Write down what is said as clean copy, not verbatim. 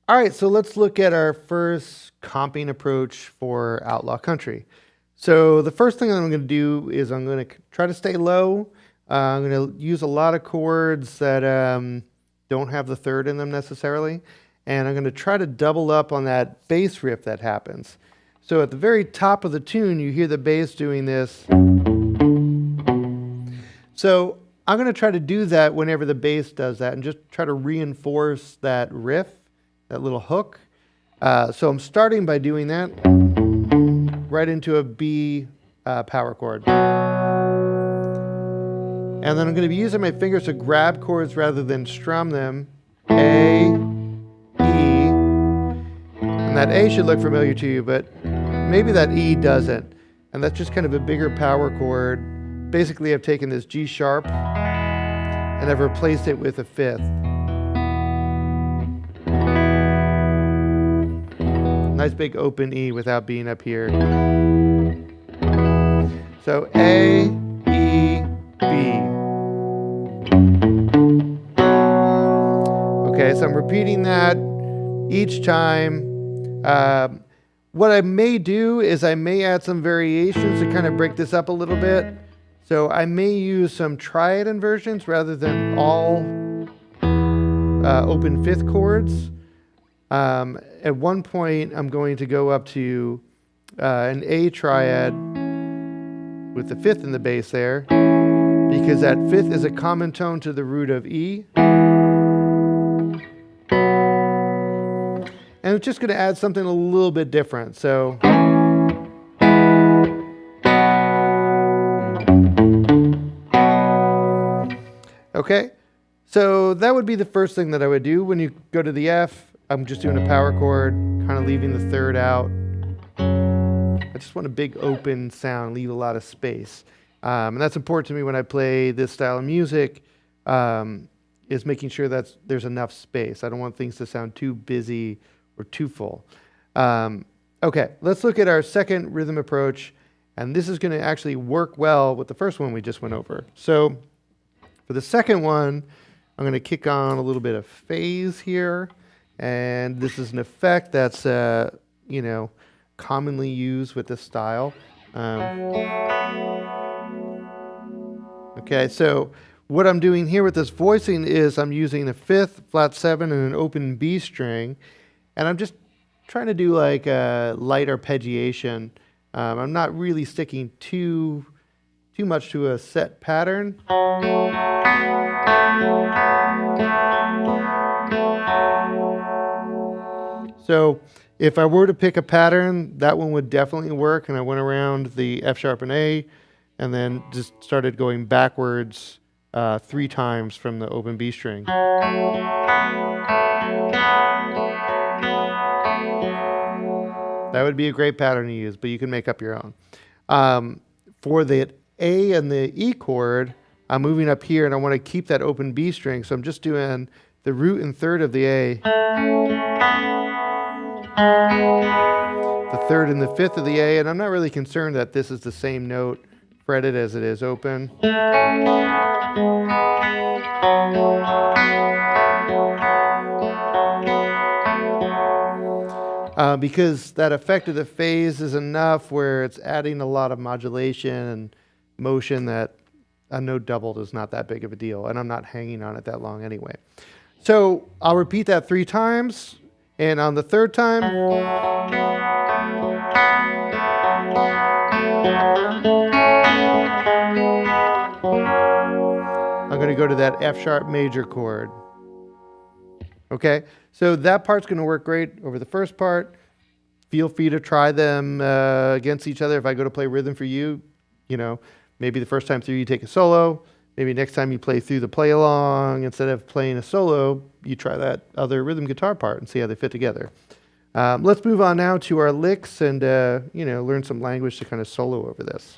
All right, so let's look at our first comping approach for Outlaw Country. So the first thing I'm going to do is I'm going to try to stay low. I'm going to use a lot of chords that don't have the third in them necessarily. And I'm going to try to double up on that bass riff that happens. So at the very top of the tune, you hear the bass doing this. So I'm going to try to do that whenever the bass does that and just try to reinforce that riff, that little hook. So I'm starting by doing that right into a B power chord. And then I'm going to be using my fingers to grab chords rather than strum them. A, E, and that A should look familiar to you, but maybe that E doesn't. And that's just kind of a bigger power chord. Basically, I've taken this G sharp and I've replaced it with a fifth. Nice big open E without being up here. So A, E, B. Okay, so I'm repeating that each time. What I may do is I may add some variations to kind of break this up a little bit. So I may use some triad inversions rather than all open fifth chords. At one point, I'm going to go up to an A triad with the fifth in the bass there, because that fifth is a common tone to the root of E. And it's just going to add something a little bit different. So okay, so that would be the first thing that I would do. When you go to the F, I'm just doing a power chord, kind of leaving the third out. I just want a big open sound, leave a lot of space. And that's important to me when I play this style of music, is making sure that there's enough space. I don't want things to sound too busy or too full. Okay, let's look at our second rhythm approach. And this is going to actually work well with the first one we just went over. So for the second one, I'm going to kick on a little bit of phase here. And this is an effect that's, commonly used with this style. Okay, so what I'm doing here with this voicing is I'm using a fifth, flat seven, and an open B string. And I'm just trying to do like a light arpeggiation. I'm not really sticking too much to a set pattern. So if I were to pick a pattern, that one would definitely work. And I went around the F sharp and A, and then just started going backwards 3 times from the open B string. That would be a great pattern to use, but you can make up your own. For the A and the E chord, I'm moving up here, and I want to keep that open B string, so I'm just doing the root and third of the A, the third and the fifth of the A, and I'm not really concerned that this is the same note fretted as it is open. Because that effect of the phase is enough where it's adding a lot of modulation and motion that a note doubled is not that big of a deal, and I'm not hanging on it that long anyway. So I'll repeat that 3 times, and on the third time, I'm going to go to that F sharp major chord. Okay, so that part's going to work great over the first part. Feel free to try them against each other. If I go to play rhythm for you, maybe the first time through you take a solo. Maybe next time you play through the play along, instead of playing a solo, you try that other rhythm guitar part and see how they fit together. Let's move on now to our licks and learn some language to kind of solo over this.